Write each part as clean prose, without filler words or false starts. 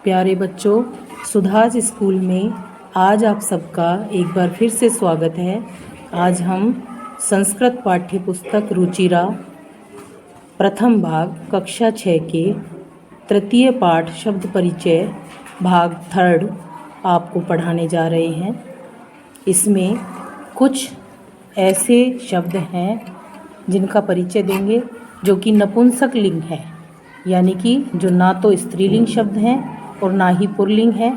प्यारे बच्चों, सुधाज स्कूल में आज आप सबका एक बार फिर से स्वागत है। आज हम संस्कृत पाठ्य पुस्तक रुचिरा प्रथम भाग कक्षा 6 के तृतीय पाठ शब्द परिचय भाग 3 आपको पढ़ाने जा रहे हैं। इसमें कुछ ऐसे शब्द हैं जिनका परिचय देंगे जो कि नपुंसक लिंग है, यानी कि जो ना तो स्त्रीलिंग शब्द हैं और ना ही पुल्लिंग है।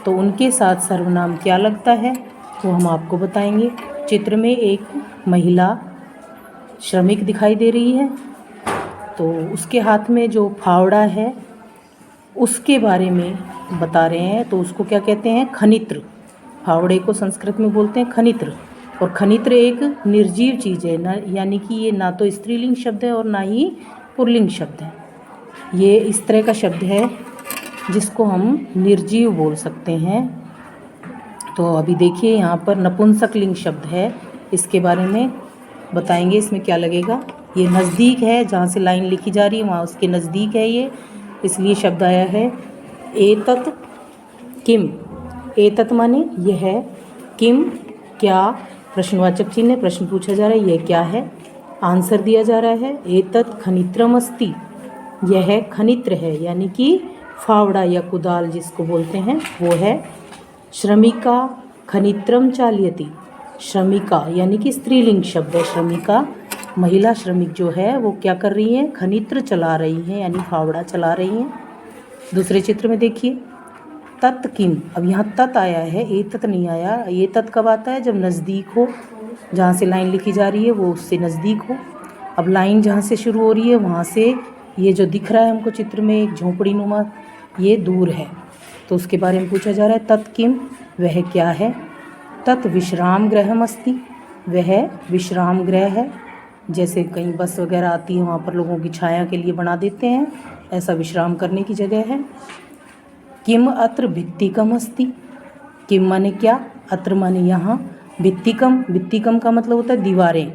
तो उनके साथ सर्वनाम क्या लगता है वो हम आपको बताएंगे। चित्र में एक महिला श्रमिक दिखाई दे रही है, तो उसके हाथ में जो फावड़ा है उसके बारे में बता रहे हैं। तो उसको क्या कहते हैं? खनित्र। फावड़े को संस्कृत में बोलते हैं खनित्र। और खनित्र एक निर्जीव चीज़ है ना, यानी कि ये ना तो स्त्रीलिंग शब्द है और ना ही पुल्लिंग शब्द है। ये इस तरह का शब्द है जिसको हम निर्जीव बोल सकते हैं। तो अभी देखिए यहाँ पर नपुंसक लिंग शब्द है, इसके बारे में बताएंगे। इसमें क्या लगेगा? ये नज़दीक है, जहाँ से लाइन लिखी जा रही है वहाँ उसके नज़दीक है ये, इसलिए शब्द आया है एतत् किम। एतत् माने यह है, किम क्या, प्रश्नवाचक चिन्ह, प्रश्न पूछा जा रहा है यह क्या है। आंसर दिया जा रहा है एतत् खनित्रम अस्ति, यह खनित्र है, यानी कि फावड़ा या कुदाल जिसको बोलते हैं वो है। श्रमिका खनित्रम चालयति, श्रमिका यानी कि स्त्रीलिंग शब्द है। श्रमिका महिला श्रमिक जो है वो क्या कर रही है? खनित्र चला रही हैं, यानी फावड़ा चला रही हैं। दूसरे चित्र में देखिए तत् किम। अब यहाँ तत् आया है, एतत् नहीं आया। ये तत् कब आता है? जब नज़दीक हो, जहाँ से लाइन लिखी जा रही है वो उससे नज़दीक हो। अब लाइन जहाँ से शुरू हो रही है वहाँ से ये जो दिख रहा है हमको चित्र में एक झोंपड़ी नुमा, ये दूर है। तो उसके बारे में पूछा जा रहा है तत् किम, वह क्या है। तत् विश्राम गृहम अस्ति, वह विश्राम गृह है। जैसे कहीं बस वगैरह आती है वहाँ पर लोगों की छाया के लिए बना देते हैं, ऐसा विश्राम करने की जगह है। किम अत्र भित्तिकम अस्ति, किम माने क्या, अत्र माने यहाँ, भित्तिकम, भित्तिकम का मतलब होता है दीवारें।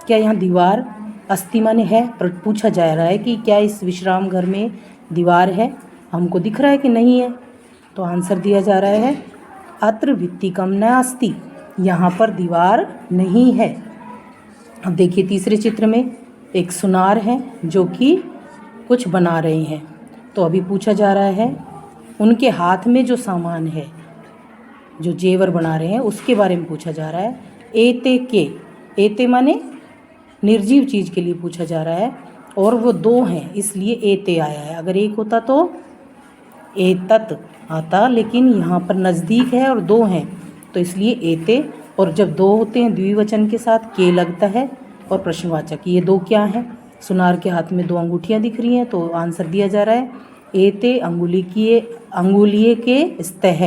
क्या यहाँ दीवार? अस्ति माने है, पर पूछा जा रहा है कि क्या इस विश्राम घर में दीवार है, हमको दिख रहा है कि नहीं है। तो आंसर दिया जा रहा है अत्र भित्तिकम न अस्ति, यहाँ पर दीवार नहीं है। अब देखिए तीसरे चित्र में एक सुनार है जो कि कुछ बना रहे हैं। तो अभी पूछा जा रहा है उनके हाथ में जो सामान है, जो जेवर बना रहे हैं उसके बारे में पूछा जा रहा है। एते के, एते माने निर्जीव चीज़ के लिए पूछा जा रहा है, और वो दो हैं इसलिए एते आया है। अगर एक होता तो एतत् आता, लेकिन यहाँ पर नज़दीक है और दो हैं तो इसलिए एते। और जब दो होते हैं द्विवचन के साथ के लगता है और प्रश्नवाचक। ये दो क्या हैं? सुनार के हाथ में दो अंगूठियाँ दिख रही हैं, तो आंसर दिया जा रहा है एते अंगुलिये के स्तः,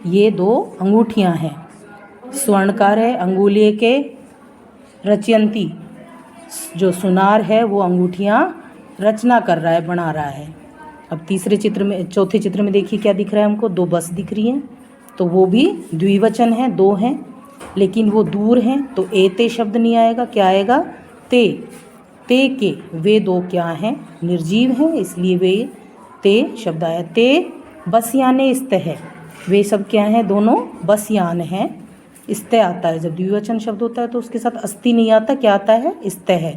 ये दो अंगूठियाँ हैं। स्वर्णकार है अंगुलिये के रचयंती, जो सुनार है वो अंगूठियाँ रचना कर रहा है, बना रहा है। अब तीसरे चित्र में, चौथे चित्र में देखिए क्या दिख रहा है हमको, दो बस दिख रही हैं, तो वो भी द्विवचन है, दो हैं लेकिन वो दूर हैं, तो एते शब्द नहीं आएगा। क्या आएगा? ते। ते के, वे दो क्या हैं? निर्जीव हैं, इसलिए वे ते शब्द आया। ते बसयाने स्तः, वे सब क्या हैं? दोनों बसयान हैं। स्तः आता है जब द्विवचन शब्द होता है तो उसके साथ अस्ति नहीं आता, क्या आता है? स्तः।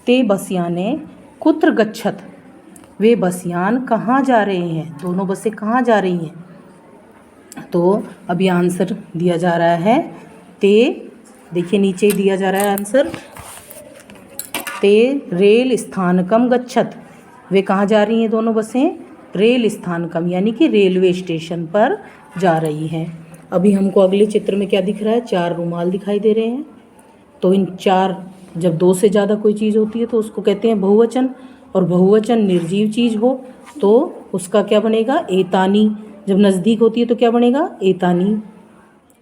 ते बसयाने कुत्र गच्छत, वे बसयान कहाँ जा रहे हैं? दोनों बसें कहाँ जा रही हैं? तो अभी आंसर दिया जा रहा है ते, देखिए नीचे ही दिया जा रहा है आंसर, ते रेल स्थानकम गच्छत, वे कहाँ जा रही हैं दोनों बसें? रेल स्थानकम, यानी कि रेलवे स्टेशन पर जा रही हैं। अभी हमको अगले चित्र में क्या दिख रहा है? 4 रुमाल दिखाई दे रहे हैं। तो इन 4, जब 2 से ज़्यादा कोई चीज़ होती है तो उसको कहते हैं बहुवचन, और बहुवचन निर्जीव चीज़ हो तो उसका क्या बनेगा? एतानी। जब नज़दीक होती है तो क्या बनेगा? एतानी।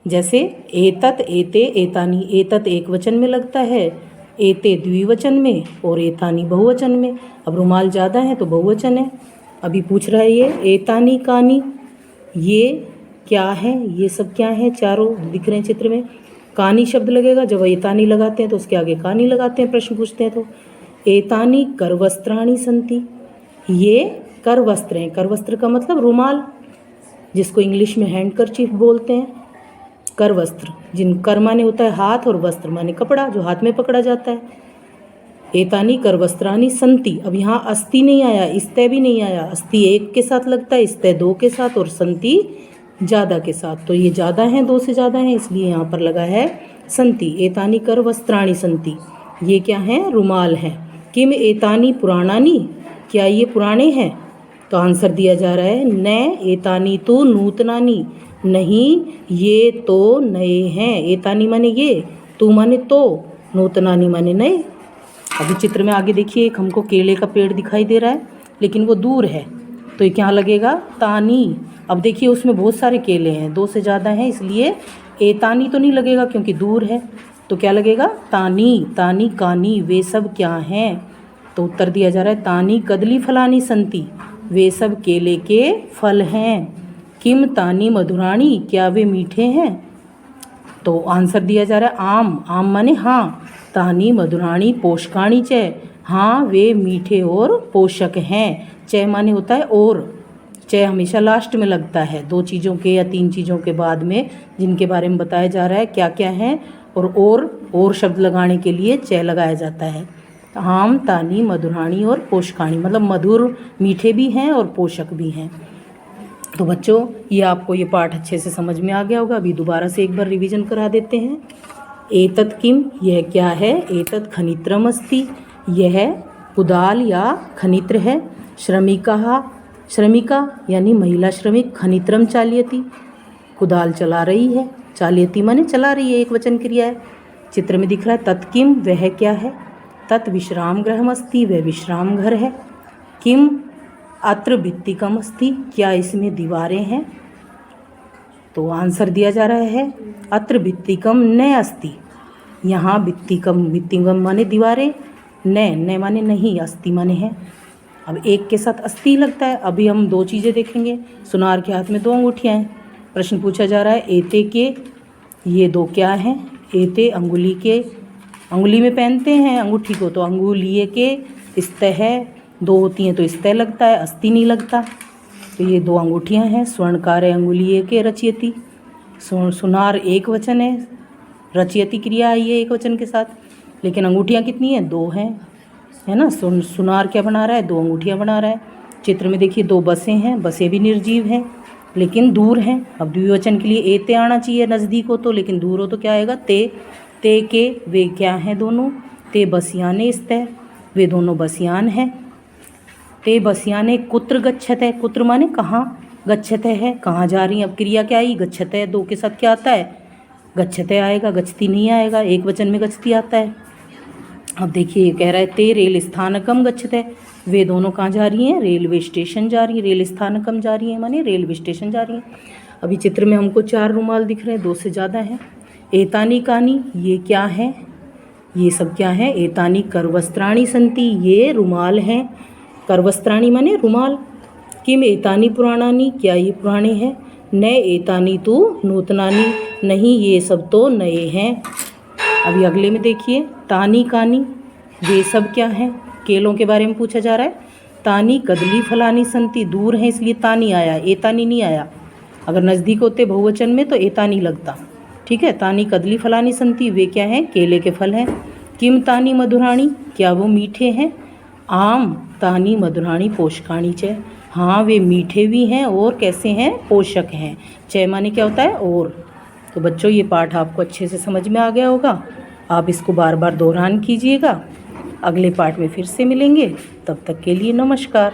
जैसे एतत्, एते, एतानी। एतत् एक वचन में लगता है, एते द्विवचन में और एतानी बहुवचन में। अब रुमाल ज़्यादा है तो बहुवचन है। अभी पूछ रहा है ये एतानी कानी, ये क्या है? ये सब क्या है? चारों दिख रहे हैं चित्र में। कानी शब्द लगेगा, जब एतानी लगाते हैं तो उसके आगे कानी लगाते हैं, प्रश्न पूछते हैं तो। एतानी करवस्त्राणि सन्ति, ये कर वस्त्र हैं। कर वस्त्र का मतलब रुमाल, जिसको इंग्लिश में हैंडकरचीफ बोलते हैं। कर वस्त्र, जिन कर माने होता है हाथ और वस्त्र माने कपड़ा जो हाथ में पकड़ा जाता है। एतानी कर वस्त्रानी संति, अब यहाँ अस्ति नहीं आया, इस्तय भी नहीं आया। अस्ति एक के साथ लगता है, इस्तय दो के साथ और संति ज़्यादा के साथ। तो ये ज़्यादा हैं, दो से ज़्यादा हैं, इसलिए यहाँ पर लगा है संति। एतानी कर वस्त्राणी संति, ये क्या हैं? रुमाल हैं। किम एतानी पुराणानी, क्या ये पुराने हैं? तो आंसर दिया जा रहा है न एतानी तो नूतनानी, नहीं ये तो नए हैं। एतानी माने ये, तू माने तो, नूतनानी माने नए। अभी चित्र में आगे देखिए, एक हमको केले का पेड़ दिखाई दे रहा है, लेकिन वो दूर है, तो ये क्या लगेगा? तानी। अब देखिए उसमें बहुत सारे केले हैं, दो से ज़्यादा हैं, इसलिए एतानी तो नहीं लगेगा क्योंकि दूर है। तो क्या लगेगा? तानी। तानी कानी, वे सब क्या हैं? तो उत्तर दिया जा रहा है तानी कदली फलानी संति, वे सब केले के फल हैं। किम तानी मधुराणी, क्या वे मीठे हैं? तो आंसर दिया जा रहा है आम। आम माने हाँ। तानी मधुराणी पोषकाणी च, हाँ वे मीठे और पोषक हैं। च माने होता है और, च हमेशा लास्ट में लगता है, दो चीज़ों के या तीन चीज़ों के बाद में, जिनके बारे में बताया जा रहा है क्या क्या है। और शब्द लगाने के लिए च लगाया जाता है। आम, तानी, मधुराणी और पोषकाणी, मतलब मधुर मीठे भी हैं और पोषक भी हैं। तो बच्चों ये आपको ये पाठ अच्छे से समझ में आ गया होगा। अभी दोबारा से एक बार रिवीजन करा देते हैं। एतत् किम, यह क्या है? एतत् खनित्रम अस्ति, यह कुदाल या खनित्र है। श्रमिका, श्रमिका यानी महिला श्रमिक, खनित्रम चालयति, कुदाल चला रही है। चालयति माने चला रही है, एक वचन क्रिया है। चित्र में दिख रहा है तत् किम, वह क्या है? तत् विश्राम गृहम अस्ति, वह विश्राम घर है। किम अत्र भित्तिकम अस्ति, क्या इसमें दीवारें हैं? तो आंसर दिया जा रहा है अत्र भित्तिकम न अस्ति, यहाँ भित्तिकम, भित्तिकम माने दीवारें, न माने नहीं, अस्ति माने है। अब एक के साथ अस्ति लगता है। अभी हम दो चीज़ें देखेंगे। सुनार के हाथ में दो अंगूठियाँ हैं। प्रश्न पूछा जा रहा है एते के, ये दो क्या हैं? एते अंगुली के, अंगुली में पहनते हैं अंगूठी को, तो अंगुलिये के स्तः है, दो होती हैं तो स्तः लगता है, अस्ति नहीं लगता। तो ये दो अंगूठियां हैं। स्वर्णकार अंगुलिये के रचयति, सुनार एक वचन है, रचयति क्रिया आई है एक वचन के साथ, लेकिन अंगूठियां कितनी हैं? दो हैं, है ना। सुनार क्या बना रहा है? दो अंगूठियां बना रहा है। चित्र में देखिए दो बसें हैं, बसें भी निर्जीव हैं लेकिन दूर हैं। अब द्विवचन के लिए एते आना चाहिए नज़दीक हो तो, लेकिन दूर हो तो क्या आएगा? ते के, वे क्या हैं? दोनों। ते बसियाने स्तः, वे दोनों बसियान हैं। ते बसियाने कुत्र गच्छते, कुत्र माने कहाँ, गच्छते है कहाँ जा रही हैं। अब क्रिया क्या आई? गच्छते, दो के साथ क्या आता है? गच्छते आएगा, गच्छती नहीं आएगा, एक वचन में गच्छती आता है। अब देखिए कह रहा है ते रेल स्थानकम गच्छते, वे दोनों कहाँ जा रही हैं? रेलवे स्टेशन जा रही हैं। रेल स्थानकम जा रही हैं माने रेलवे स्टेशन जा रही हैं। अभी चित्र में हमको 4 रुमाल दिख रहे हैं, 2 से ज़्यादा हैं। एतानी कानी, ये क्या है? ये सब क्या है? एतानी करवस्त्राणी संति, ये रुमाल हैं। करवस्त्राणी माने रुमाल। किम एतानी पुराणानी, क्या ये पुराने हैं? न एतानी तो नूतनानी, नहीं ये सब तो नए हैं। अभी अगले में देखिए तानी कानी, वे सब क्या हैं? केलों के बारे में पूछा जा रहा है। तानी कदली फलानी संति, दूर हैं इसलिए तानी आया, एतानी नहीं आया। अगर नज़दीक होते बहुवचन में तो एतानी लगता। ठीक है, तानी कदली फलानी संति, वे क्या हैं? केले के फल हैं। किम तानी मधुराणी, क्या वो मीठे हैं? आम तानी मधुराणी पोषकाणी च, हाँ वे मीठे भी हैं और कैसे हैं? पोषक हैं। च माने क्या होता है? और। तो बच्चों ये पाठ आपको अच्छे से समझ में आ गया होगा। आप इसको बार बार दोहरान कीजिएगा। अगले पाठ में फिर से मिलेंगे, तब तक के लिए नमस्कार।